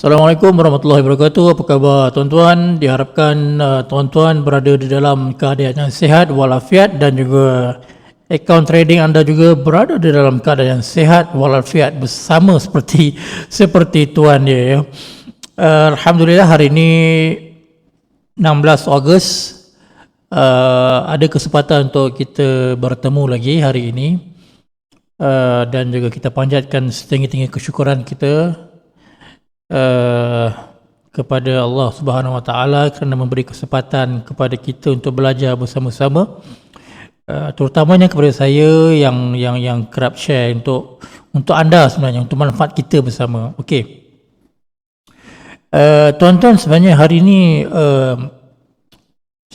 Assalamualaikum warahmatullahi wabarakatuh. Apa khabar tuan-tuan? Diharapkan tuan-tuan berada di dalam keadaan yang sihat walafiat dan juga akaun trading anda juga berada di dalam keadaan yang sihat walafiat bersama seperti tuan dia ya. Alhamdulillah hari ini 16 Ogos ada kesempatan untuk kita bertemu lagi hari ini dan juga kita panjatkan setinggi-tinggi kesyukuran kita kepada Allah Subhanahu Wa Taala kerana memberi kesempatan kepada kita untuk belajar bersama-sama, terutamanya kepada saya yang kerap share untuk anda sebenarnya, untuk manfaat kita bersama. Okey, tuan-tuan, sebenarnya hari ini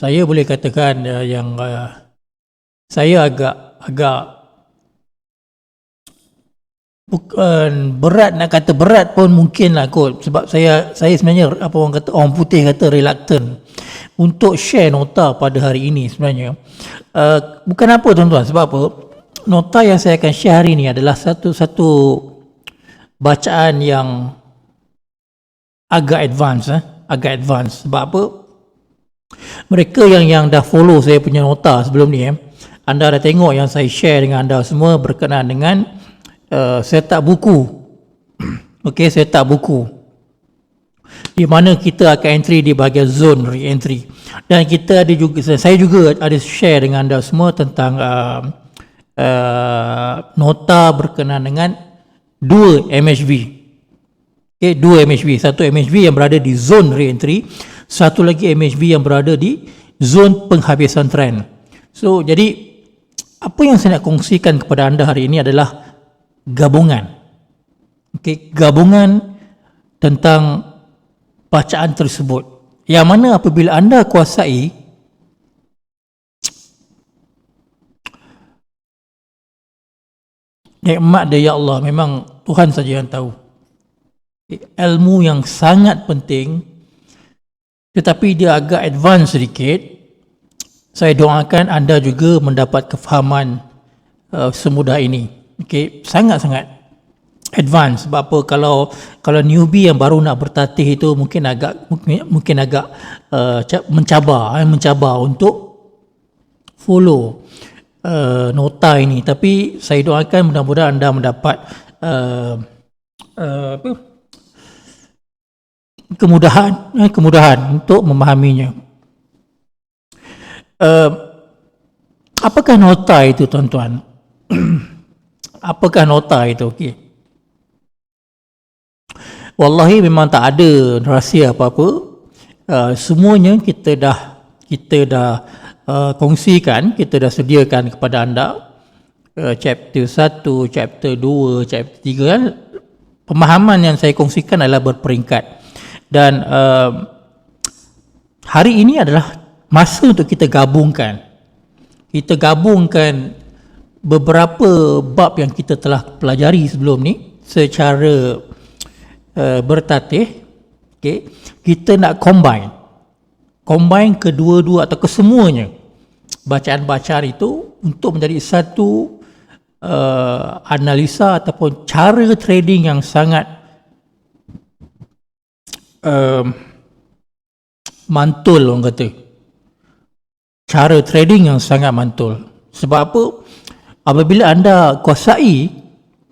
saya boleh katakan saya agak bukan berat, nak kata berat pun mungkin lah kot, sebab saya sebenarnya orang putih kata reluctant untuk share nota pada hari ini sebenarnya. Bukan apa tuan-tuan, sebab apa, nota yang saya akan share hari ini adalah satu bacaan yang agak advance. Sebab apa, mereka yang dah follow saya punya nota sebelum ni, anda dah tengok yang saya share dengan anda semua berkenaan dengan setup buku. Okey, setup buku di mana kita akan entry di bahagian zone re-entry, dan kita ada juga, saya juga ada share dengan anda semua tentang nota berkenaan dengan dua MHV. Okey, dua MHV, satu MHV yang berada di zone re-entry, satu lagi MHV yang berada di zone penghabisan trend. So jadi apa yang saya nak kongsikan kepada anda hari ini adalah gabungan. Okey, gabungan tentang bacaan tersebut, yang mana apabila anda kuasai, nikmat dia, ya Allah, memang Tuhan saja yang tahu. Ilmu yang sangat penting, tetapi dia agak advance sedikit. Saya doakan anda juga mendapat kefahaman semudah ini. Okey, sangat-sangat advance. Sebab apa, kalau newbie yang baru nak bertatih itu mungkin agak mencabar untuk follow nota ini. Tapi saya doakan mudah-mudahan anda mendapat kemudahan untuk memahaminya. Apakah nota itu tuan-tuan? Apakah nota itu? Okey, wallahi memang tak ada rahsia apa-apa. Semuanya kita dah kongsikan, kita dah sediakan kepada anda. Chapter 1, chapter 2, chapter 3 kan? Pemahaman yang saya kongsikan adalah berperingkat, dan hari ini adalah masa untuk kita gabungkan beberapa bab yang kita telah pelajari sebelum ni secara bertatih. Okay, kita nak combine kedua-dua atau kesemuanya bacaan-bacaan itu untuk menjadi satu analisa ataupun cara trading yang sangat mantul, orang kata. Cara trading yang sangat mantul. Sebab apa? Apabila anda kuasai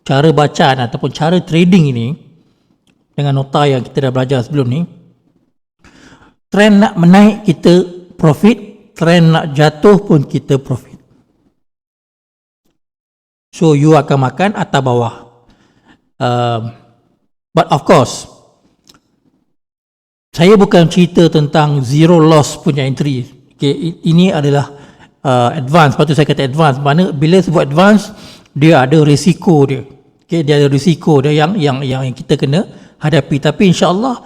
cara bacaan ataupun cara trading ini dengan nota yang kita dah belajar sebelum ni, trend nak menaik kita profit, trend nak jatuh pun kita profit. So you akan makan atas bawah. But of course, saya bukan cerita tentang zero loss punya entry. Okay, ini adalah advance. Patut saya kata advance, mana bila sebut advance, dia ada risiko dia. Okay, dia ada risiko dia yang kita kena hadapi. Tapi insya-Allah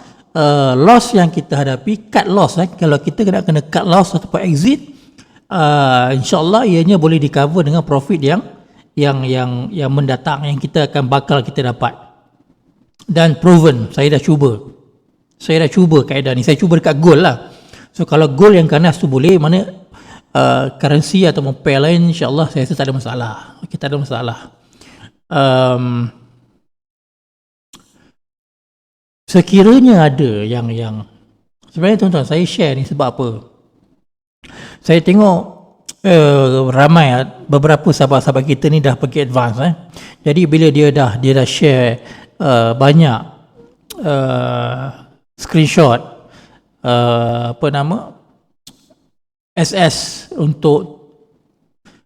loss yang kita hadapi, cut loss, kalau kita kena cut loss ataupun exit, insya-Allah ianya boleh di cover dengan profit yang mendatang, yang bakal kita dapat. Dan proven, saya dah cuba kaedah ni. Saya cuba dekat gold lah. So kalau gold yang ganas tu boleh, mana currency atau pair lain, insya-Allah saya rasa tak ada masalah. Kita ada masalah. sekiranya ada yang sebenarnya tuan-tuan, saya share ni sebab apa? Saya tengok ramai beberapa sahabat-sahabat kita ni dah pergi advance Jadi bila dia dah share banyak screenshot SS untuk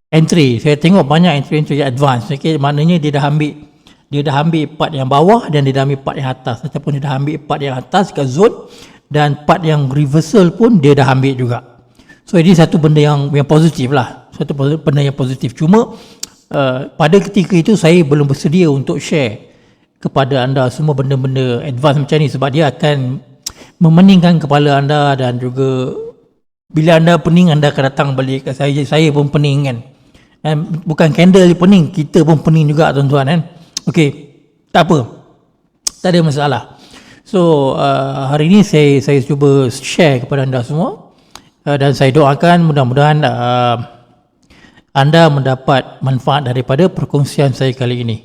entry. Saya tengok banyak entry advance. Okay, maknanya dia dah ambil part yang bawah dan dia dah ambil part yang atas, ataupun dia dah ambil part yang atas kat zone, dan part yang reversal pun dia dah ambil juga. So ini satu benda yang positif lah, satu benda yang positif. Cuma pada ketika itu saya belum bersedia untuk share kepada anda semua benda-benda advance macam ni, sebab dia akan memeningkan kepala anda, dan juga bila anda pening anda akan datang balik kat saya pun pening kan. Bukan candle pening, kita pun pening juga tuan-tuan kan. Okey, tak apa, tak ada masalah. So hari ini saya cuba share kepada anda semua, dan saya doakan mudah-mudahan anda mendapat manfaat daripada perkongsian saya kali ini.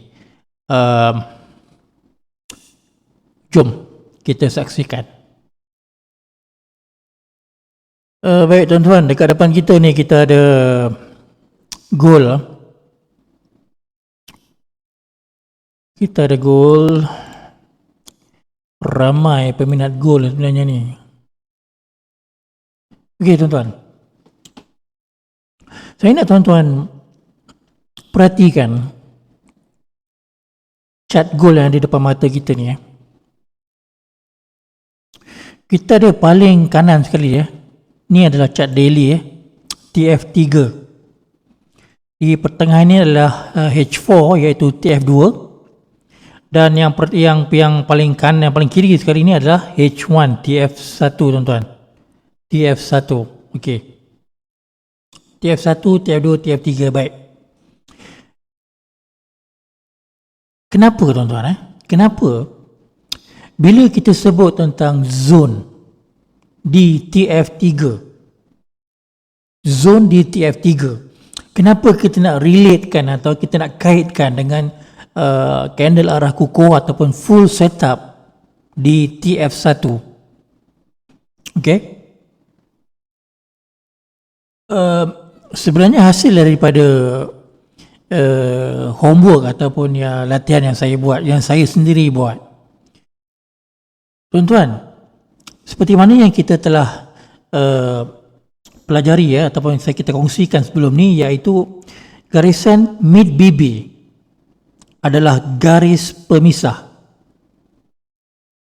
Jom kita saksikan. Baik tuan-tuan, dekat depan kita ni kita ada goal. Kita ada goal. Ramai peminat goal sebenarnya ni. Okey tuan-tuan, saya nak tuan-tuan perhatikan chart goal yang ada depan mata kita ni. Kita ada paling kanan sekali ni adalah chart daily TF3. Di pertengahan ni adalah H4 iaitu TF2, dan yang paling kanan, yang paling kiri sekali ni adalah H1 TF1 tuan-tuan. TF1. okey. TF1, TF2, TF3. baik. Kenapa tuan-tuan Kenapa bila kita sebut tentang zone di TF3, zone di TF3, kenapa kita nak relatekan atau kita nak kaitkan dengan candle arah kukuh ataupun full setup di TF1? Okey. Sebenarnya hasil daripada homework ataupun latihan yang saya buat, yang saya sendiri buat. Tuan-tuan, seperti mana yang kita telah pelajari ataupun kita kongsikan sebelum ni, iaitu garisan mid BB adalah garis pemisah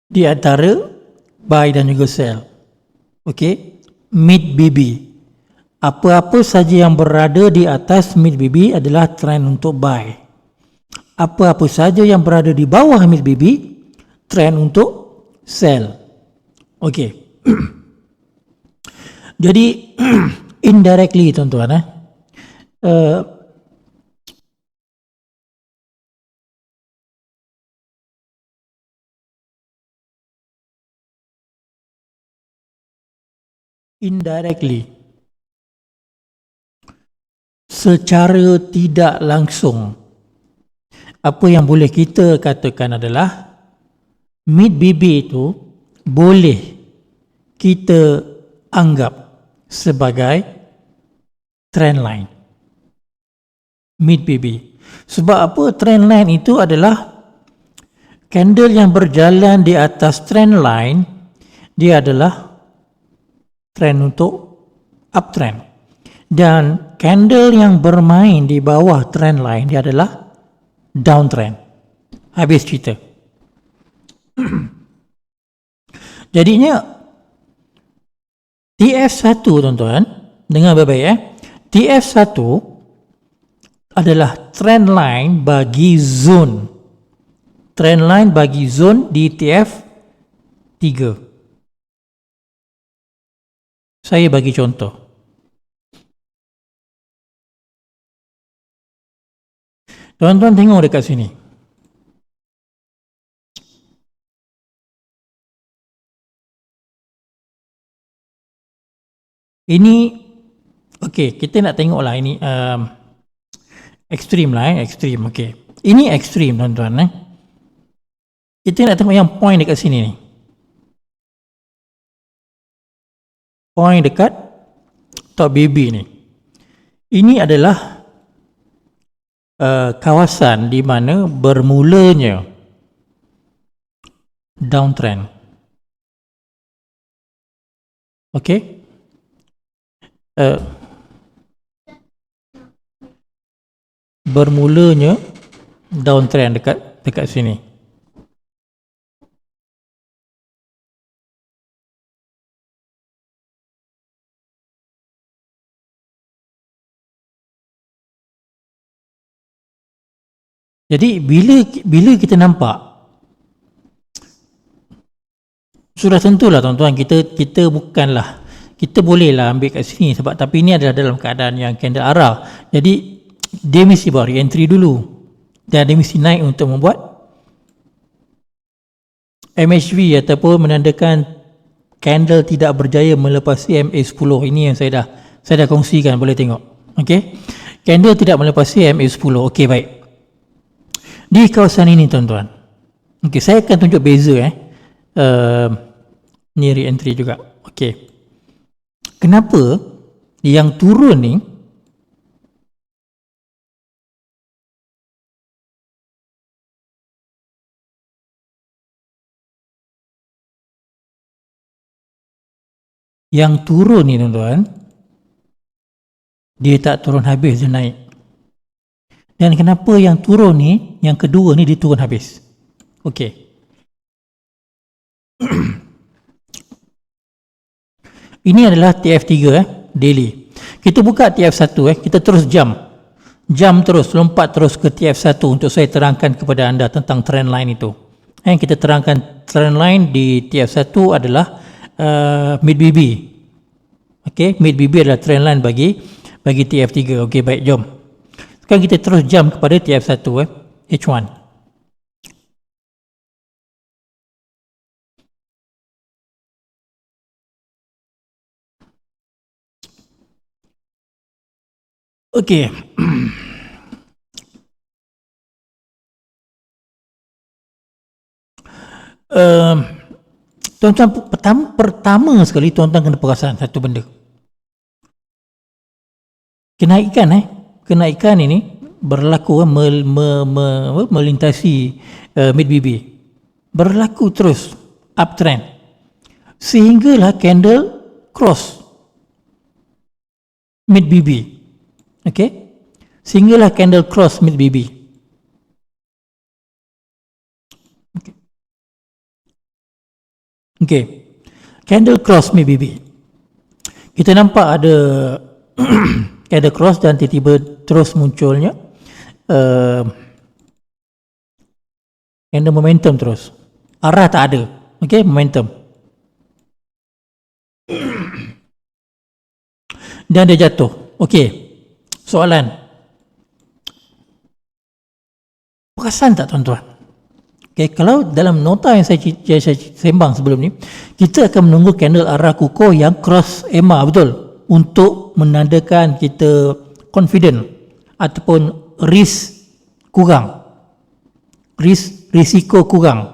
di antara buy dan juga sell. Okey, mid BB. Apa-apa saja yang berada di atas mid BB adalah trend untuk buy. Apa-apa saja yang berada di bawah mid BB, trend untuk sell. Okey. Jadi indirectly tuan-tuan indirectly, secara tidak langsung, apa yang boleh kita katakan adalah mid BB itu boleh kita anggap sebagai trend line. Mid BB. Sebab apa? Trend line itu adalah candle yang berjalan di atas trend line, dia adalah trend untuk uptrend. Dan candle yang bermain di bawah trend line, dia adalah downtrend. Habis cerita. Jadinya TF1 tuan-tuan, dengar baik-baik TF1 adalah trend line bagi zone. Trend line bagi zone di TF3. Saya bagi contoh. Tuan-tuan tengok dekat sini. Ini okey, kita nak tengoklah ini ekstrim lah ekstrim. Okey. Ini ekstrim tuan-tuan Kita nak tengok yang point dekat sini ni. Point dekat top BB ni. Ini adalah kawasan di mana bermulanya downtrend. Okey. Bermulanya downtrend dekat sini. Jadi bila kita nampak, sudah tentulah tuan-tuan, kita bukanlah, kita bolehlah ambil kat sini sebab, tapi ini adalah dalam keadaan yang candle arah. Jadi dia mesti buat re-entry dulu dan dia mesti naik untuk membuat MHV ataupun menandakan candle tidak berjaya melepasi MA10. Ini yang saya dah kongsikan, boleh tengok. Okey. Candle tidak melepasi MA10. Okey, baik. Di kawasan ini tuan-tuan. Okey, saya akan tunjuk beza ni re-entry juga. Okey. Kenapa yang turun ni tuan-tuan, dia tak turun habis, dia naik. Dan kenapa yang turun ni, yang kedua ni, dia turun habis? Okey. Ini adalah TF3 daily. Kita buka TF1 kita terus jump terus, lompat terus ke TF1 untuk saya terangkan kepada anda tentang trend line itu. Kita terangkan trend line di TF1 adalah mid BB. Okey, mid BB adalah trend line bagi TF3. Okey, baik, jom. Sekarang kita terus jump kepada TF1 H1. Okey. Tuan-tuan, pertama sekali tuan-tuan kena perasan satu benda. Kenaikan ini berlaku melintasi mid BB. Berlaku terus uptrend sehinggalah candle cross mid BB. Okey, sehinggalah candle cross mid BB. Okey, candle cross mid BB. Kita nampak ada candle cross dan tiba-tiba terus munculnya candle momentum terus. Arah tak ada. Okey, momentum. Dan dia jatuh. Okey. Soalan, perasan tak tuan-tuan? Okay, kalau dalam nota yang saya sembang sebelum ni, kita akan menunggu candle arah kukuh yang cross EMA, betul? Untuk menandakan kita confident ataupun risiko kurang.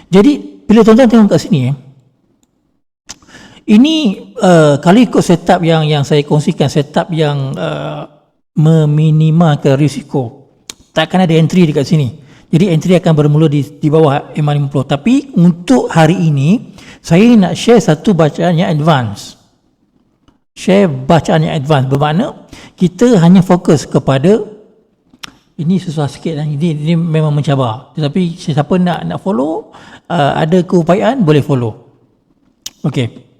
Jadi bila tuan-tuan tengok kat sini, ini kalau ikut setup yang saya kongsikan, setup yang meminimalkan risiko, takkan ada entry dekat sini. Jadi entry akan bermula di bawah MA50. Tapi untuk hari ini saya nak share satu bacaan yang advance. Bermakna kita hanya fokus kepada, ini susah sikit, ini memang mencabar. Tetapi siapa nak follow, ada keupayaan, boleh follow. Okey.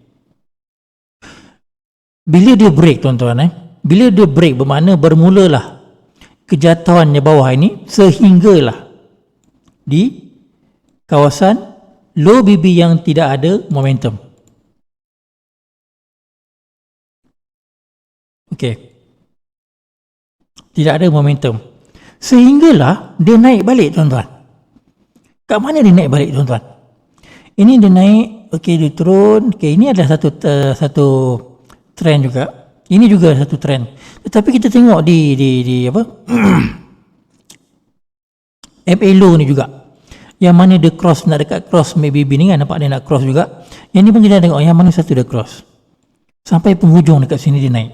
Bila dia break tuan-tuan, bila dia break bermakna bermulalah kejatuhannya bawah ini sehinggalah di kawasan low BB yang tidak ada momentum. Okey. Tidak ada momentum. Sehinggalah dia naik balik tuan-tuan. Kat mana dia naik balik tuan-tuan? Ini dia naik, okey, dia turun. Okey, ini adalah satu trend juga. Ini juga satu trend. Tetapi kita tengok di apa? MA low ni juga. Yang mana dia nak dekat cross MACD ni kan, nampak dia nak cross juga. Yang ni pun kita tengok yang mana satu dia cross. Sampai penghujung dekat sini dia naik.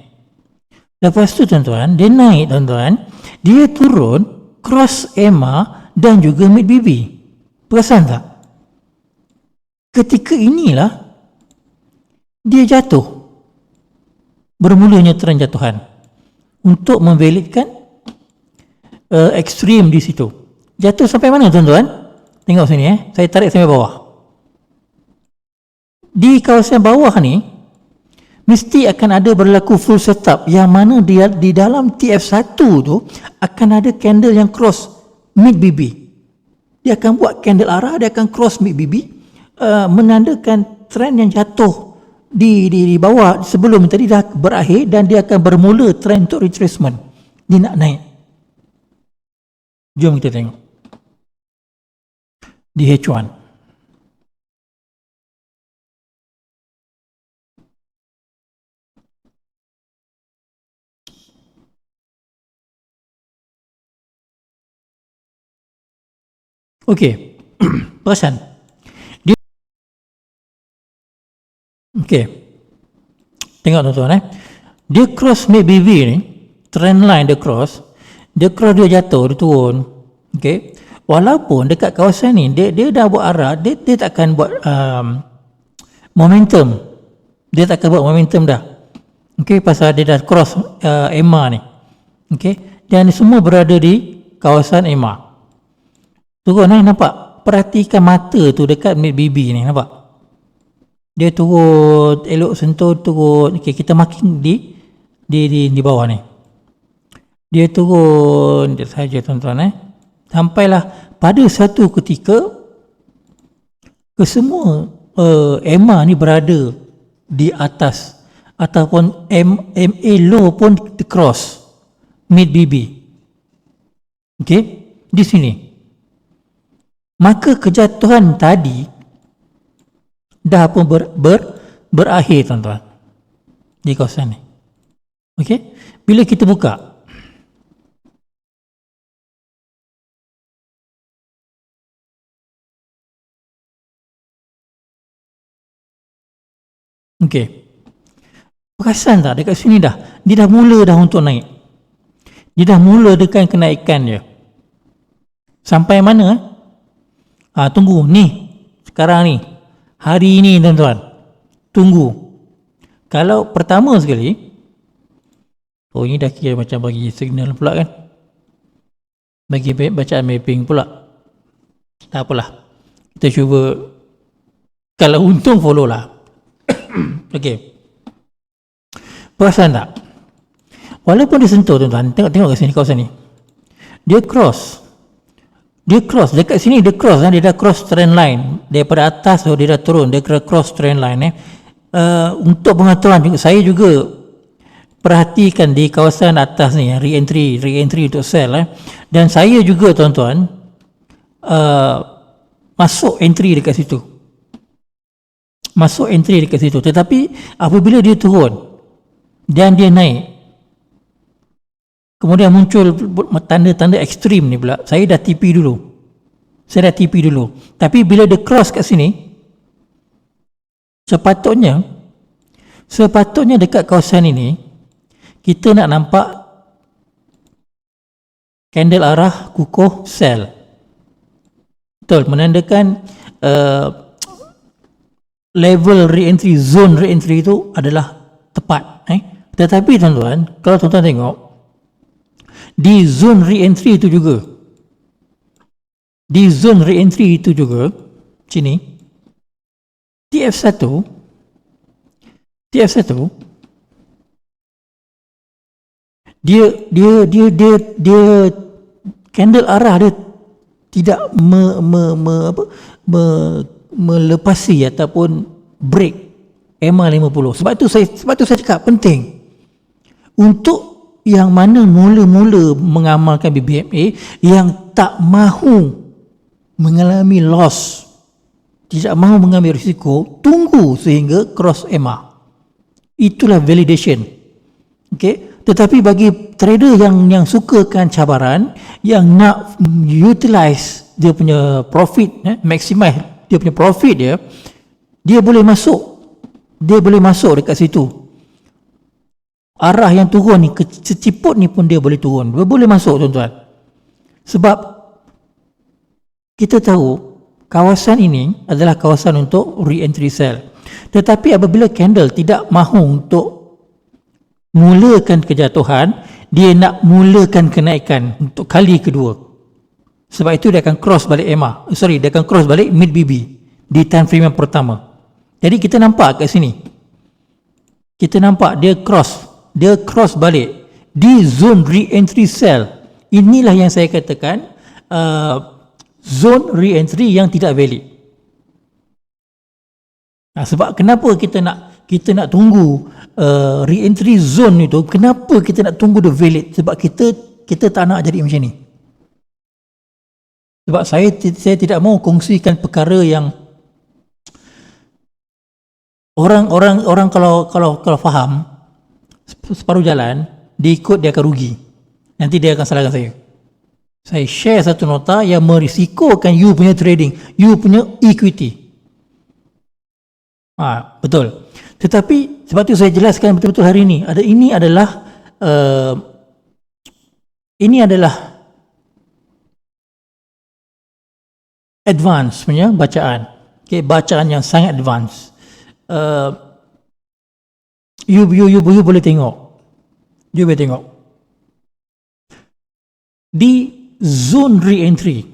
Lepas tu tuan-tuan, dia naik tuan-tuan, dia turun cross EMA dan juga mid BB. Perasan tak? Ketika inilah dia jatuh. Bermulanya trend jatuhan untuk memvalidkan ekstrim di situ. Jatuh sampai mana tuan-tuan? Tengok sini saya tarik sampai bawah. Di kawasan bawah ni mesti akan ada berlaku full setup yang mana dia di dalam TF1 tu akan ada candle yang cross mid BB. Dia akan buat candle arah, dia akan cross mid BB, menandakan trend yang jatuh di bawah sebelum tadi dah berakhir dan dia akan bermula trend untuk retracement. Dia nak naik. Jom kita tengok. Di H1. Okey. Perasan. Dia okey. Tengok tuan-tuan Dia cross mid BB ni, trend line dia cross dia jatuh, dia turun. Okey. Walaupun dekat kawasan ni dia dah buat arah, dia takkan buat momentum. Dia takkan buat momentum dah. Okey, pasal dia dah cross EMA ni. Okey. Dan semua berada di kawasan EMA. Turun nampak? Perhatikan mata tu dekat mid BB ni, nampak? Dia turun, elok sentuh turun. Okey, kita marking di bawah ni. Dia turun dia saja tuan-tuan Sampailah pada satu ketika kesemua EMA ni berada di atas ataupun MA low pun cross mid BB. Okey, di sini. Maka kejatuhan tadi dah pun berakhir tuan-tuan di kawasan ni. Okey, bila kita buka okey, perasan tak dekat sini dah dia dah mula dah untuk naik. Dia dah mula dengan kenaikan dia. Sampai mana tunggu ni sekarang ni hari ini tuan-tuan, tunggu. Kalau pertama sekali, ini dah kira macam bagi signal pula kan, bagi bacaan mapping pula. Tak apalah, kita cuba, kalau untung follow lah. Okey, perasan tak walaupun dia sentuh tuan-tuan, tengok kat sini kawasan ni, dia cross dekat sini, dia cross dia dah cross trend line daripada atas. Dia dah turun, dia cross trend line untuk pengetahuan juga, saya juga perhatikan di kawasan atas ni re-entry untuk sell dan saya juga tuan-tuan masuk entry dekat situ, tetapi apabila dia turun dan dia naik, kemudian muncul tanda-tanda ekstrim ni pula, saya dah TP dulu. Tapi bila dia cross kat sini, sepatutnya dekat kawasan ini kita nak nampak candle arah kukuh sell. Betul, menandakan level re-entry, zone re-entry itu adalah tepat. Tetapi tuan-tuan, kalau tuan-tuan tengok di zone re-entry itu juga, sini TF1 dia candle arah dia tidak melepasi ataupun break EMA 50. Sebab tu saya cakap penting untuk yang mana mula-mula mengamalkan BBMA, yang tak mahu mengalami loss, tidak mahu mengambil risiko, tunggu sehingga cross EMA. Itulah validation. Okey, tetapi bagi trader yang sukakan cabaran, yang nak utilize dia punya profit, maximize dia punya profit dia boleh masuk dekat situ. arah yang turun ni, seciput ni pun dia boleh turun, dia boleh masuk tuan-tuan. Sebab kita tahu kawasan ini adalah kawasan untuk re-entry cell. Tetapi apabila candle tidak mahu untuk mulakan kejatuhan, dia nak mulakan kenaikan untuk kali kedua. Sebab itu dia akan cross balik EMA. Dia akan cross balik mid BB di time frame yang pertama. Jadi kita nampak kat sini. Kita nampak dia cross balik di zone re-entry cell. Inilah yang saya katakan zone re-entry yang tidak valid. Sebab kenapa kita nak tunggu re-entry zone itu, kenapa kita nak tunggu the valid? Sebab kita tak nak jadi macam ni. Sebab saya tidak mahu kongsikan perkara yang orang kalau faham separuh jalan, dia ikut, dia akan rugi. Nanti dia akan salahkan saya. Saya share satu nota yang merisikokan you punya trading, you punya equity. Betul. Tetapi sebab tu saya jelaskan betul-betul hari ini. Ini adalah advance punya bacaan. Okay, bacaan yang sangat advance. You boleh tengok. You boleh tengok. Di zone re-entry,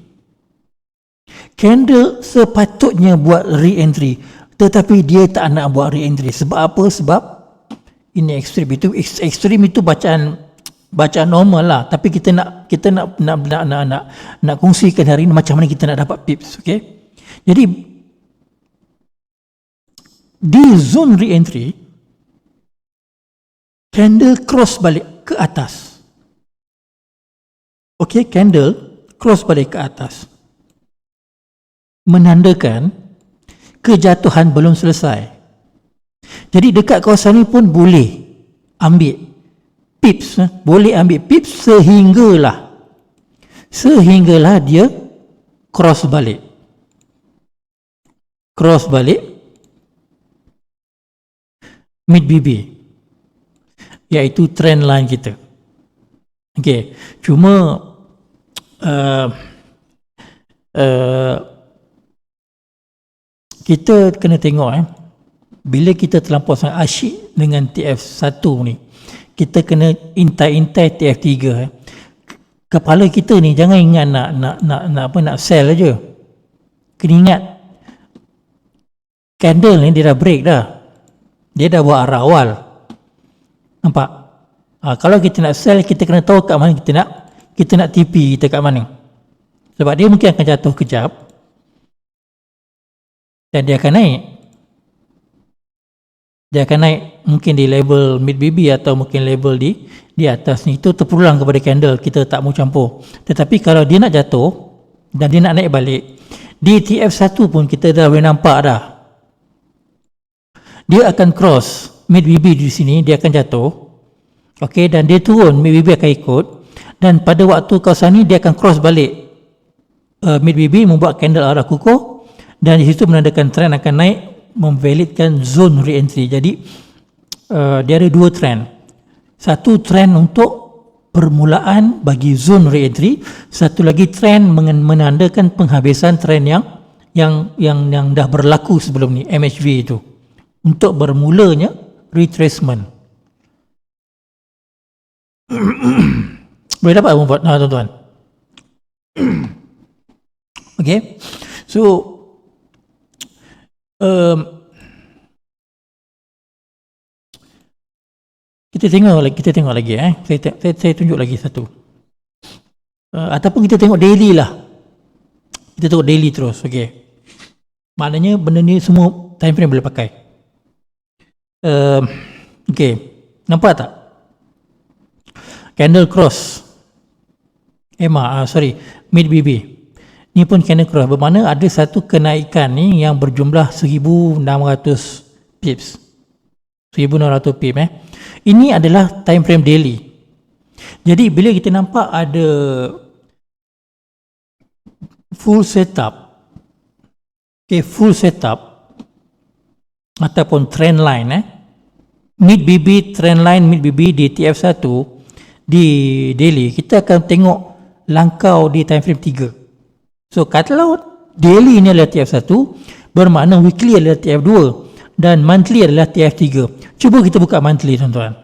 candle sepatutnya buat re-entry, tetapi dia tak nak buat re-entry. Sebab apa? Sebab ini ekstrim. Ekstrim itu bacaan normal lah. Tapi kita nak kongsikan hari ini macam mana kita nak dapat pips. Okay? Jadi di zone re-entry, candle cross balik ke atas. Okay, candle cross balik ke atas, menandakan kejatuhan belum selesai. Jadi dekat kawasan ni pun boleh ambil pips, sehinggalah dia cross balik mid BB, iaitu trend line kita. Okay, cuma kita kena tengok bila kita terlampau sangat asyik dengan TF1 ni, kita kena intai TF3. Kepala kita ni jangan ingat nak sell aja. Kena ingat candle ni dia dah break dah. Dia dah buat arah awal. Nampak? Kalau kita nak sell, kita kena tahu kat mana kita nak TP kita kat mana. Sebab dia mungkin akan jatuh kejap dan dia akan naik. Dia akan naik mungkin di level mid BB atau mungkin level di atas ni. Itu terpulang kepada candle, kita tak mau campur. Tetapi kalau dia nak jatuh dan dia nak naik balik, di TF1 pun kita dah boleh nampak dah. Dia akan cross mid BB di sini, dia akan jatuh. Okey, dan dia turun, mid BB akan ikut. Dan pada waktu kawasan ni dia akan cross balik mid BB, membuat candle arah kukuh, dan di situ menandakan trend akan naik, memvalidkan zone re-entry. Jadi dia ada dua trend. Satu trend untuk permulaan bagi zone re-entry, satu lagi trend menandakan penghabisan trend yang dah berlaku sebelum ni, MHV itu, untuk bermulanya retracement. Boleh dapat tuan-tuan? Okay, so kita tengok lagi. Saya tunjuk lagi satu. Ataupun kita tengok daily lah. Kita tengok daily terus. Okay. Maknanya benda ni semua time frame boleh pakai. Okay. Nampak tak? Candle cross. Mid BB. Ni pun candle cross. Bermakna ada satu kenaikan ni yang berjumlah 1,600 pips. 1,600 pips. Ini adalah time frame daily. Jadi bila kita nampak ada full setup, full setup ataupun trend line mid BB, trend line mid BB di TF1 di daily, kita akan tengok langkau di time frame 3. So kalau daily ini adalah TF1, bermakna weekly adalah TF2 dan monthly adalah TF3. Cuba kita buka monthly, tuan-tuan.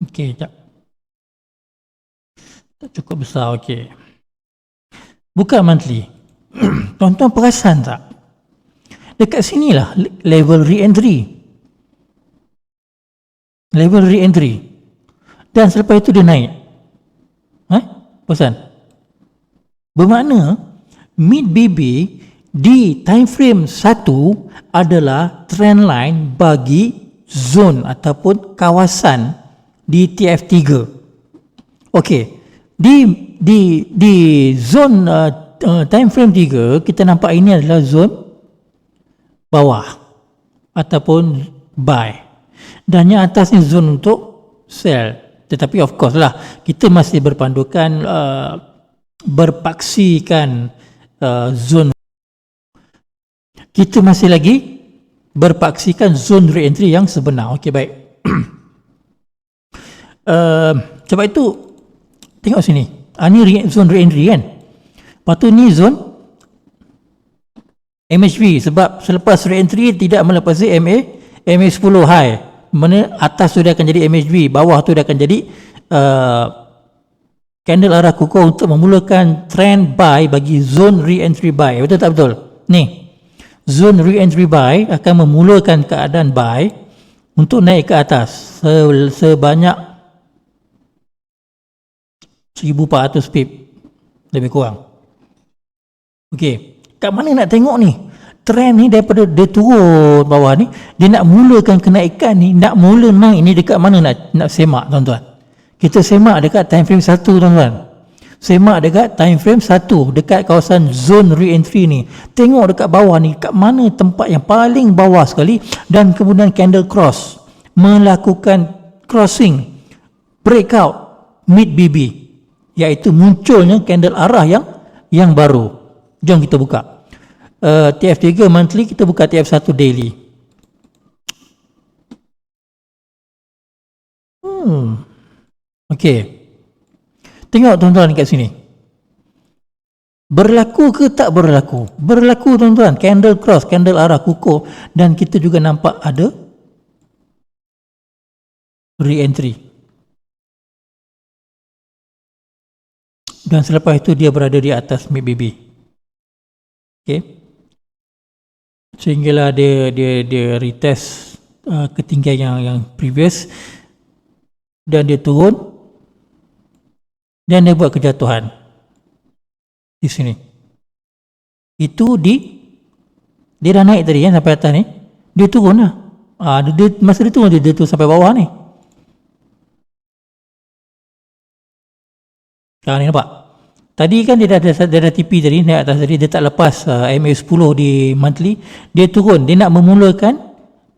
Okey, tak cukup besar. Okey, buka monthly. Tuan-tuan perasan tak? Dekat sinilah level re-entry. Level re-entry. Dan selepas itu dia naik. Perasan? Bermakna mid BB di time frame 1 adalah trend line bagi zone ataupun kawasan di TF3. Okey. Di zone time frame 3, kita nampak ini adalah zone bawah ataupun buy, dan yang atas ni zone untuk sell. Tetapi of course lah, kita masih berpandukan berpaksikan zone, kita masih lagi berpaksikan zone re-entry yang sebenar. Okey, baik. Sebab itu tengok sini, ni zone re-entry kan, lepas tu ni zone MHV, sebab selepas re-entry tidak melepasi MA10 high, mana atas tu dia akan jadi MHV, bawah tu dia akan jadi candle arah kukuh untuk memulakan trend buy bagi zone re-entry buy. Betul tak betul? Ni zone re-entry buy akan memulakan keadaan buy untuk naik ke atas sebanyak 1400 pip lebih kurang. Okey, kat mana nak tengok ni? Trend ni daripada dia turun bawah ni, dia nak mulakan kenaikan ni, nak mula naik ni dekat mana nak semak, tuan-tuan? Kita semak dekat time frame 1, tuan-tuan. Semak dekat time frame 1, dekat kawasan zone re-entry ni. Tengok dekat bawah ni, kat mana tempat yang paling bawah sekali, dan kemudian candle cross, melakukan crossing, breakout mid BB, iaitu munculnya candle arah yang baru. Jom kita buka TF3 monthly, kita buka TF1 daily. Okey, tengok tuan-tuan kat sini, berlaku ke tak berlaku? Berlaku, tuan-tuan. Candle cross, candle arah kukuh, dan kita juga nampak ada re-entry, dan selepas itu dia berada di atas mid BB. Okey, sehinggalah dia retest ketinggian yang previous, dan dia turun, dan dia buat kejatuhan di sini. Itu dia dah naik tadi kan sampai atas ni, dia turun lah. Masa dia turun, dia turun sampai bawah ni. Ni nampak? Tadi kan dia dah TP tadi, naik atas tadi, dia tak lepas MA10 di monthly, dia turun, dia nak memulakan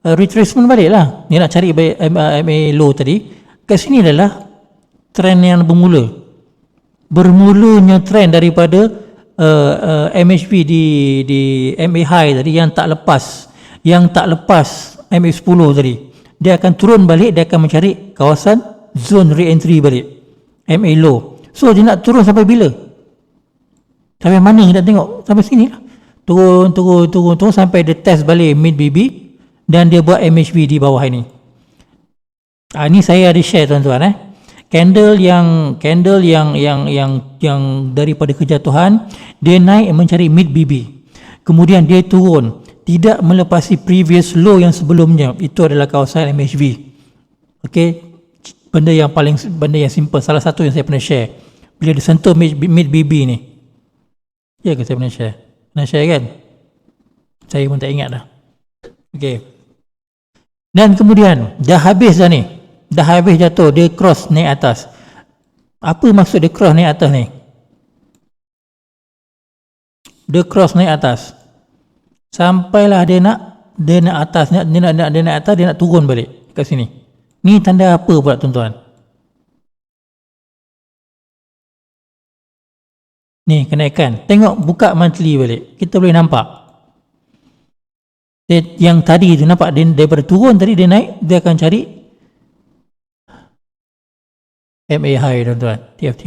retracement balik lah. Dia nak cari MA low tadi. Kat sini adalah trend yang bermulanya trend daripada MHV di MA high tadi yang tak lepas MA10 tadi. Dia akan turun balik, dia akan mencari kawasan zone re-entry balik, MA low. So dia nak turun sampai bila? Sampai mana kita tengok? Sampai sini lah. Turun sampai dia test balik mid BB, dan dia buat MHV di bawah ini. Ni saya ada share, tuan-tuan. Candle yang daripada kejatuhan, dia naik mencari mid BB, kemudian dia turun, tidak melepasi previous low yang sebelumnya. Itu adalah kawasan MHV. Okey, benda yang simple, salah satu yang saya pernah share bila dia sentuh mid BB ni. Ya ke saya pernah share? Pernah share kan? Saya pun tak ingat dah. Okey, dan kemudian dah habis dah ni, dah habis jatuh, dia cross naik atas. Apa maksud dia cross naik atas ni? Dia cross naik atas sampailah dia nak atas, dia nak atas, dia nak turun balik kat sini. Ni tanda apa pula, tuan-tuan? Ni kenaikan. Tengok, buka monthly balik, kita boleh nampak. Yang tadi tu nampak, dia daripada turun tadi dia naik, dia akan cari MA high tuan-tuan, TF3.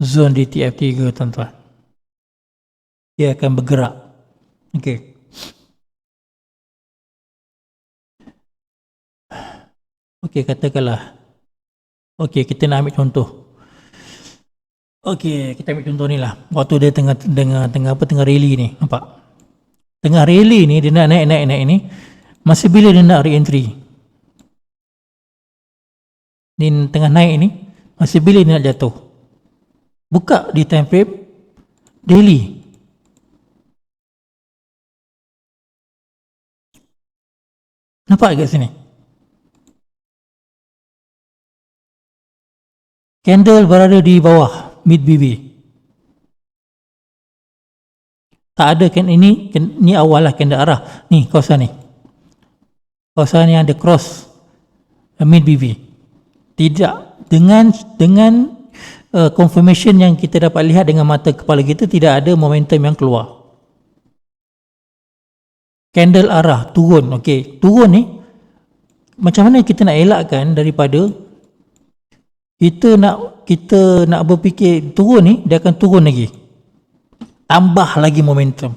Zone di TF3 tuan-tuan. Dia akan bergerak. Okey. Okey, katakanlah. Okey, kita nak ambil contoh. Okey, kita ambil contoh ni lah. Waktu dia tengah rally ni, nampak? Tengah rally ni dia nak naik ni. Masa bila dia nak re-entry? Ni tengah naik ni, masa bila dia nak jatuh? Buka di time frame daily. Nampak kat sini? Candle berada di bawah mid BB. Tak ada kan, ini awal lah candle arah. Ni kawasan ni. Kawasan yang ada cross mid BB. Tidak, dengan confirmation yang kita dapat lihat dengan mata kepala kita, tidak ada momentum yang keluar. Candle arah turun. Okey, turun ni macam mana kita nak elakkan daripada kita nak berfikir turun ni, dia akan turun lagi, tambah lagi momentum.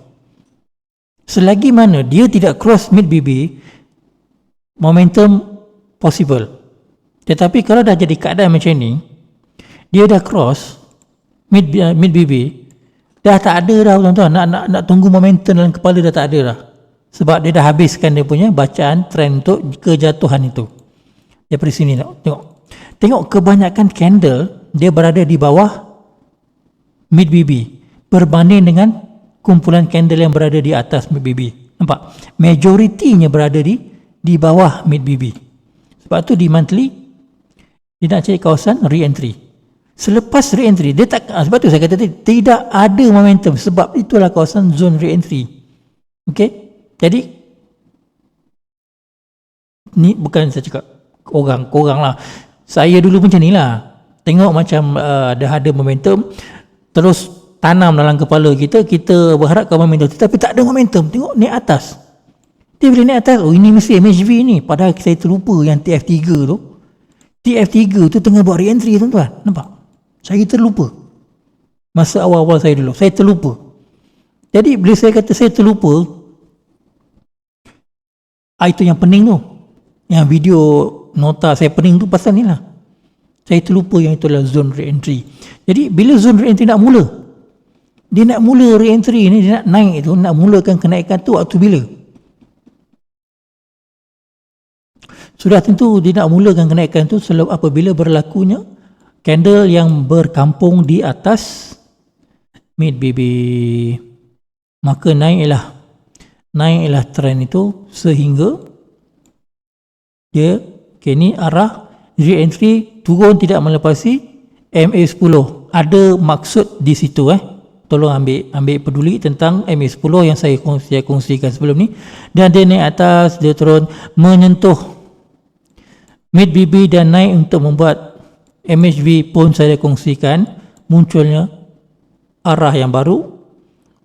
Selagi mana dia tidak cross mid BB, momentum possible. Tetapi kalau dah jadi keadaan macam ni, dia dah cross mid BB, dah tak ada dah tuan-tuan, nak tunggu momentum dalam kepala dah tak ada dah. Sebab dia dah habiskan dia punya bacaan trend untuk kejatuhan itu. Daripada sini tengok kebanyakan candle dia berada di bawah mid BB berbanding dengan kumpulan candle yang berada di atas mid BB. Nampak? Majoritinya berada di bawah mid BB. Sebab tu di monthly dia nak cari kawasan re-entry. Selepas re-entry dia tak, sebab tu saya kata tidak ada momentum, sebab itulah kawasan zone re-entry. Okey? Jadi ni bukan saya cakap korang lah. Saya dulu macam ni lah. Tengok macam ada momentum, terus tanam dalam kepala kita, kita berharapkan momentum, tetapi tak ada momentum. Tengok naik atas. Dia bila naik atas, oh ini mesti MHV ni. Padahal saya terlupa yang TF3 tu. TF3 tu tengah buat re-entry tuan-tuan. Nampak? Saya terlupa. Masa awal-awal saya dulu, saya terlupa. Jadi bila saya kata saya terlupa, itu yang pening tu. Yang video nota saya pening tu pasal ni lah. Saya terlupa yang itulah zone re-entry. Jadi bila zone re-entry nak mula, dia nak mula re-entry ni, dia nak naik tu, nak mulakan kenaikan tu waktu bila? Sudah tentu dia nak mulakan kenaikan tu apabila berlakunya candle yang berkampung di atas mid BB. Maka naiklah trend itu sehingga dia ni arah re-entry turun tidak melepasi MA10. Ada maksud di situ Tolong ambil peduli tentang MA10 yang saya kongsikan sebelum ni. Dan dia naik atas, dia turun menyentuh mid BB dan naik untuk membuat MHV pun saya kongsikan munculnya arah yang baru,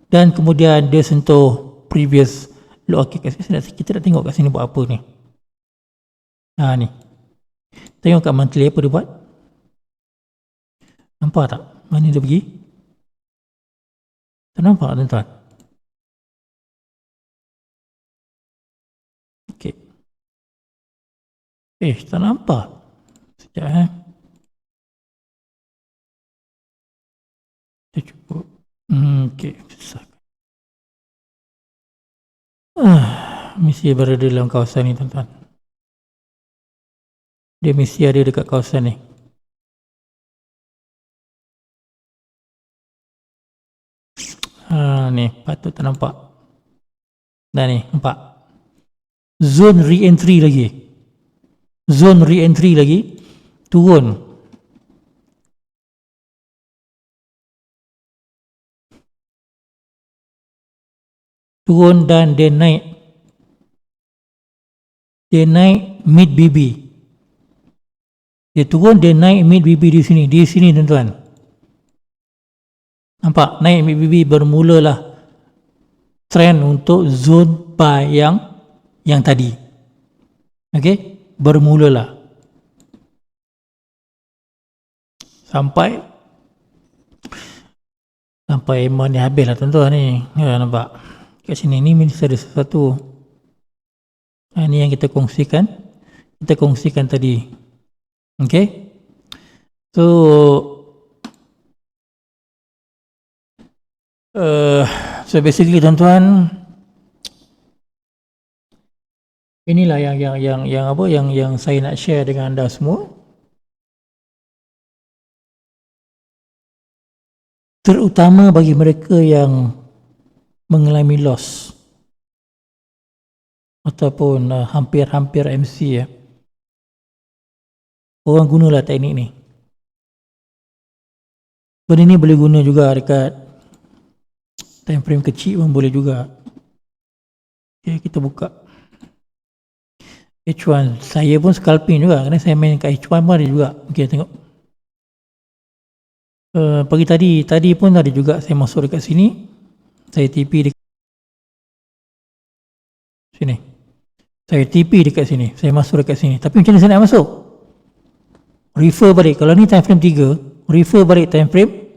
dan kemudian dia sentuh previous low. Okay, kita nak tengok kat sini buat apa ni. Ni tengok kat monthly apa dia buat. Nampak tak? Mana dia pergi? Tak nampak tuan-tuan? Okay. Tak nampak. Sekejap Kita cuba. Okay, besar. Mesti berada dalam kawasan ni tuan-tuan. Dia mesti ada dekat kawasan ni. Ni patut tak nampak. Dah ni nampak. Zone re-entry lagi. Zone re-entry lagi. Turun. Turun dan dia naik. Dia naik mid BB. Dia turun, dia naik mid BB di sini. Di sini tuan-tuan. Nampak? Naik mid BB bermulalah trend untuk zone buy yang tadi. Okey, bermulalah sampai EMA ni habis lah tuan-tuan ni. Nampak kat sini ni mesti ada sesuatu. Ni yang kita kongsikan tadi. Okey, so basically tuan-tuan, inilah yang saya nak share dengan anda semua, terutama bagi mereka yang mengalami loss ataupun hampir-hampir MC ya. Orang gunalah teknik ni. Benda ni boleh guna juga dekat time frame kecil pun boleh juga. Okay, kita buka H1. Saya pun scalping juga kerana saya main kat H1 pun ada juga. Okay, tengok. Pagi tadi pun ada juga saya masuk dekat sini. Saya TP dekat sini. Saya TP dekat sini. Saya masuk dekat sini. Tapi macam mana saya nak masuk? Refer balik. Kalau ni time frame 3, refer balik time frame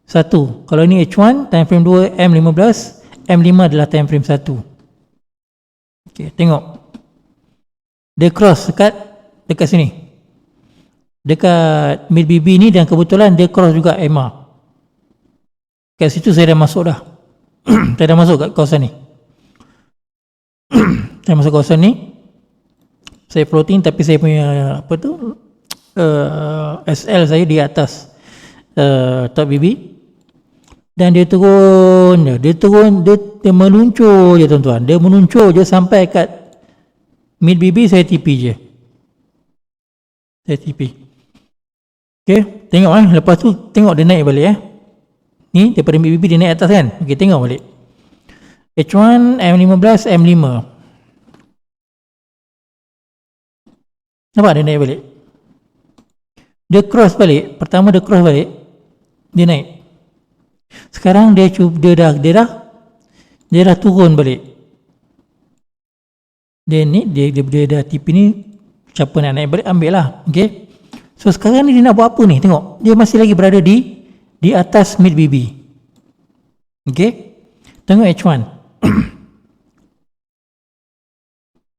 1. Kalau ni H1, time frame 2, M15, M5 adalah time frame 1. Okay, tengok. Dia cross dekat sini. Dekat mid BB ni, dan kebetulan dia cross juga EMA. Kat situ saya dah masuk dah. Saya dah masuk kat kawasan ni. Saya masuk kawasan ni. Saya floating tapi saya punya SL saya di atas top BB. Dan dia turun, dia meluncur je tuan-tuan. Dia meluncur je sampai kat mid BB, saya TP je. Saya TP. Okay, tengok lepas tu tengok dia naik balik Ni daripada mid BB dia naik atas kan. Okay, tengok balik. H1, M15, M5. Nampak dia naik balik. Dia cross balik. Pertama dia cross balik, dia naik. Sekarang dia dah turun balik. Dia dah TP ni, siapa nak naik balik ambil lah. Okay, so sekarang ni dia nak buat apa ni? Tengok, dia masih lagi berada di atas mid BB. Okay, tengok H1.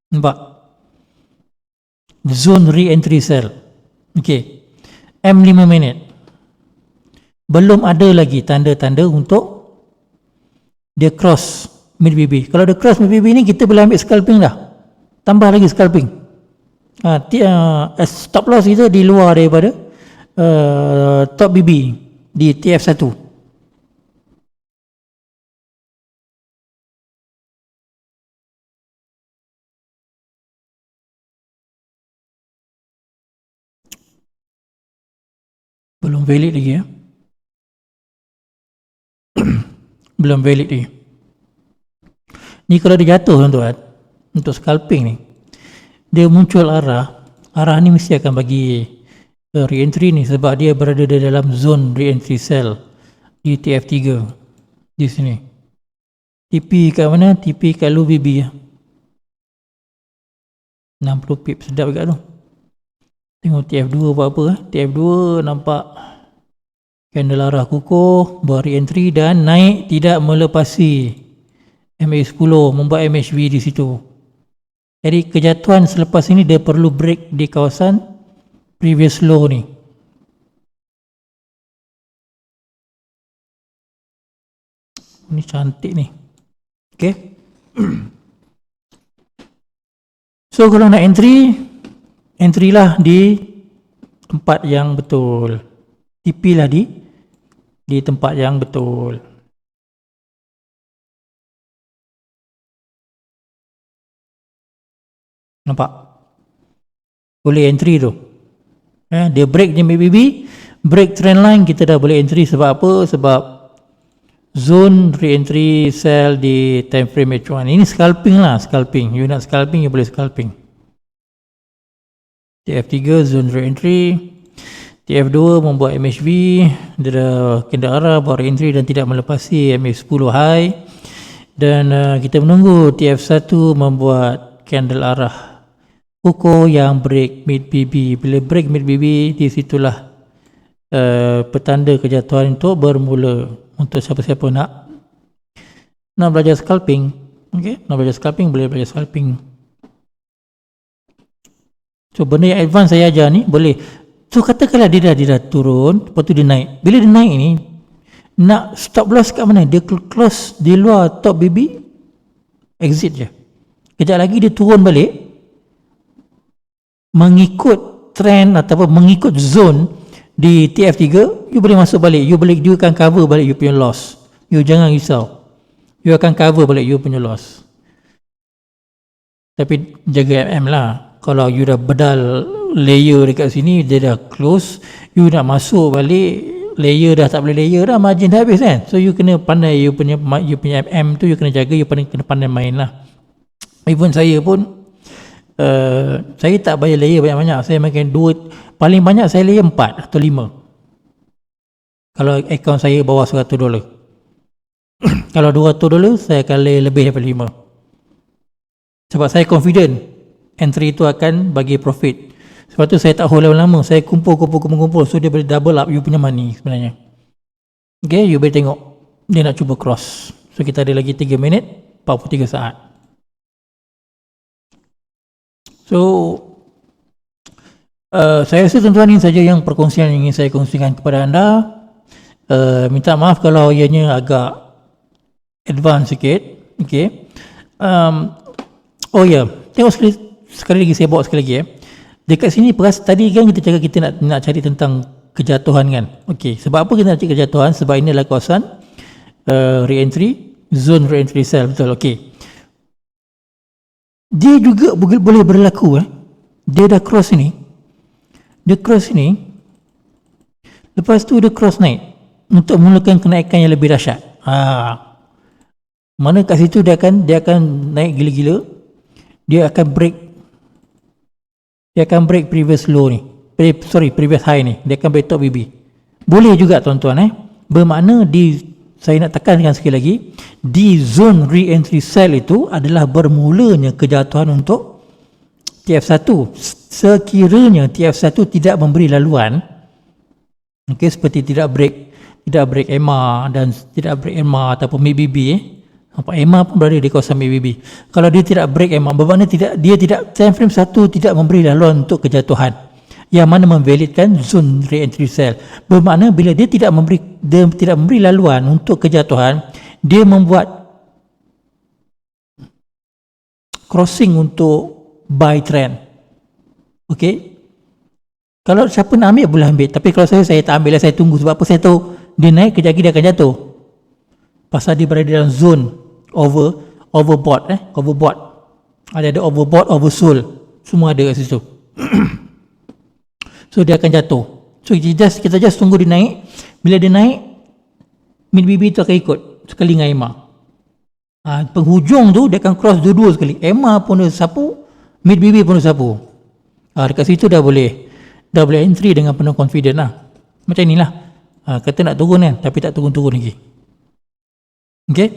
Nampak zone re-entry cell. Okay, M5 minit. Belum ada lagi tanda-tanda untuk dia cross mid BB. Kalau dia cross mid BB ni, kita boleh ambil scalping dah. Tambah lagi scalping. Stop loss kita di luar daripada top BB di TF1. Belum valid lagi belum valid lagi. Ni kalau dia jatuh tuan-tuan, untuk scalping ni, dia muncul arah ni mesti akan bagi re-entry ni, sebab dia berada di dalam zone re-entry cell di TF3 di sini. TP kat mana? TP kat low BB 60 pip, sedap juga tu. Tengok TF2 buat apa. TF2 nampak candle arah kukuh, buat re-entry dan naik tidak melepasi MA10, membuat MHV di situ. Jadi kejatuhan selepas ini dia perlu break di kawasan previous low ni. Ini cantik ni. Okay. So kalau nak entry lah di tempat yang betul. TP lah di tempat yang betul. Nampak? Boleh entry tu. Dia break je BB, break trend line, kita dah boleh entry. Sebab apa? Sebab zone re-entry sell di time frame H1. Ini scalping lah, scalping. You nak scalping, you boleh scalping. TF3 zone re-entry, TF2 membuat MHV, dia dah candle arah buat re-entry dan tidak melepasi MA10 high. Dan kita menunggu TF1 membuat candle arah pokok yang break mid BB. Bila break mid BB, di situlah petanda kejatuhan itu bermula untuk siapa-siapa nak belajar scalping. Okey, nak belajar scalping boleh belajar scalping. So benda yang advance saya ajar ni boleh. So katakanlah dia dah turun, lepas tu dia naik. Bila dia naik ni, nak stop loss kat mana? Dia close di luar top BB, exit je. Kejap lagi dia turun balik, mengikut trend ataupun mengikut zone di TF3, you boleh masuk balik. You akan cover balik you punya loss. You jangan risau. You akan cover balik you punya loss. Tapi jaga MM lah. Kalau you dah bedal layer dekat sini, dia dah close, you nak masuk balik, layer dah tak boleh layer dah, margin dah habis kan. So you kena pandai you punya MM tu, you kena jaga, you kena pandai main lah. Even saya pun saya tak bayar layer banyak-banyak. Saya makin paling banyak saya layer 4 atau 5 kalau akaun saya bawah $100. Kalau $200 saya akan layer lebih daripada 5, sebab saya confident entry itu akan bagi profit. Sebab tu saya tak hold lama-lama, saya kumpul, so dia boleh double up you punya money sebenarnya. Okay, you boleh tengok dia nak cuba cross. So kita ada lagi 3 minit 43 saat. So saya rasa tuan-tuan ini saja yang perkongsian yang ingin saya kongsikan kepada anda. Minta maaf kalau ianya agak advance sikit. Okay. Oh ya, tengok sekali lagi, saya bawa sekali lagi dekat sini. Tadi kan kita cakap kita nak cari tentang kejatuhan kan. Okey, sebab apa kita nak cari kejatuhan? Sebab ini adalah kawasan re-entry, zone re-entry sell, betul. Okey, dia juga boleh berlaku dia dah cross ini, lepas tu dia cross naik untuk memulakan kenaikan yang lebih dahsyat. Mana kat situ dia akan naik gila-gila, dia akan break previous low ni, previous high ni, dia akan break top BB. Boleh juga tuan-tuan bermakna saya nak tekankan sekali lagi, di zone re-entry sell itu adalah bermulanya kejatuhan untuk TF1. Sekiranya TF1 tidak memberi laluan, seperti tidak break EMA dan tidak break EMA ataupun MACD, EMA pun berada di kawasan MACD. Kalau dia tidak break EMA, bermakna dia tidak, time frame 1 tidak memberi laluan untuk kejatuhan, yang mana memvalidkan zone re-entry sell. Bermakna bila dia tidak memberi laluan untuk kejatuhan, dia membuat crossing untuk buy trend. Okey, kalau siapa nak ambil boleh ambil, tapi kalau saya tak ambil lah. Saya tunggu. Sebab apa? Saya tahu dia naik, kejap lagi dia akan jatuh, pasal dia berada dalam zone overbought. Ada overbought, oversold, semua ada kat situ. So dia akan jatuh. So kita just tunggu dia naik. Bila dia naik, mid BB tu akan ikut sekali dengan EMA. Penghujung tu dia akan cross dua-dua sekali. EMA pun dia sapu, mid BB pun dia sapu. Dekat situ dah boleh entry dengan penuh confident lah. Macam inilah. Kata nak turun kan, tapi tak turun-turun lagi. Okay.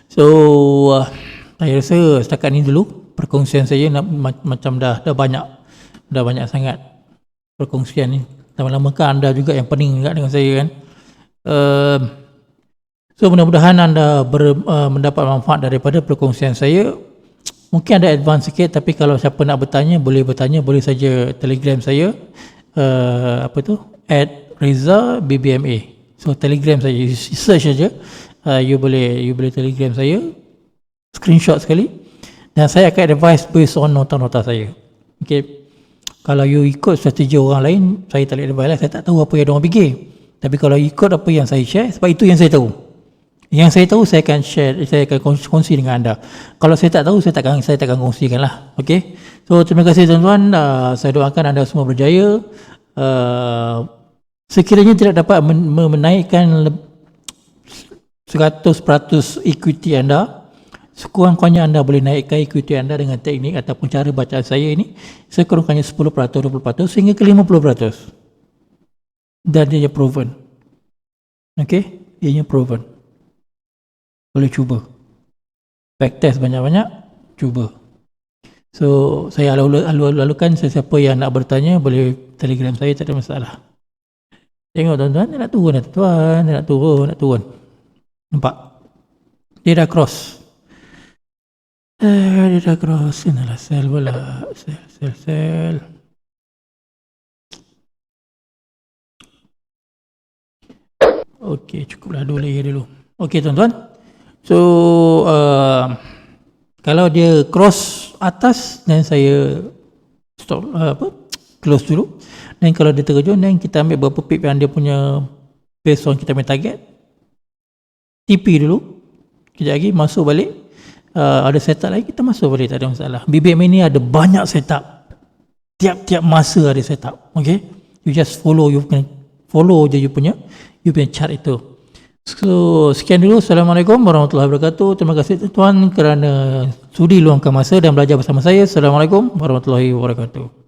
So saya rasa setakat ni dulu perkongsian saya. Macam dah banyak sangat perkongsian ni. Lama-lama kan anda juga yang pening juga dengan saya kan. So mudah-mudahan anda mendapat manfaat daripada perkongsian saya. Mungkin ada advance sikit, tapi kalau siapa nak bertanya, boleh saja Telegram saya, @RezaBBMA. So Telegram saya, search saja, you boleh Telegram saya, screenshot sekali, dan saya akan advise based on nota-nota saya. Okay. Kalau you ikut strategi orang lain, saya tak boleh advise lah. Saya tak tahu apa yang diorang fikir. Tapi kalau ikut apa yang saya share, sebab itu yang saya tahu. Yang saya tahu saya akan share, saya akan kongsi dengan anda. Kalau saya tak tahu, saya takkan kongsikan lah. Okay. So terima kasih tuan-tuan. Saya doakan anda semua berjaya. Sekiranya tidak dapat menaikkan 100% equity anda, sekurang-kurangnya anda boleh naikkan equity anda dengan teknik ataupun cara bacaan saya ini sekurang-kurangnya 10%, 20% sehingga ke 50%. Dan dia proven. Okay, ianya proven. boleh cuba. Backtest banyak-banyak, cuba. So, saya alu-alukan sesiapa yang nak bertanya, boleh telegram saya, tak ada masalah. Tengok tuan-tuan, dia nak turun dah tuan, dia nak turun. Nampak? Dia dah cross. Dia dah cross. Inilah sel pula. Sel. Okey, cukuplah 2 layer dulu. Okey tuan-tuan. So, kalau dia cross atas, dan saya stop, close dulu. Dan kalau dia terjun, dan kita ambil berapa pip yang dia punya based on kita punya target. TP dulu. Kejap lagi masuk balik. Ada setup lagi, kita masuk balik, tak ada masalah. BBM ni ada banyak setup. Tiap-tiap masa ada setup. Okay? You just follow je you punya chart itu. So, sekian dulu. Assalamualaikum warahmatullahi wabarakatuh. Terima kasih tuan kerana sudi luangkan masa dan belajar bersama saya. Assalamualaikum warahmatullahi wabarakatuh.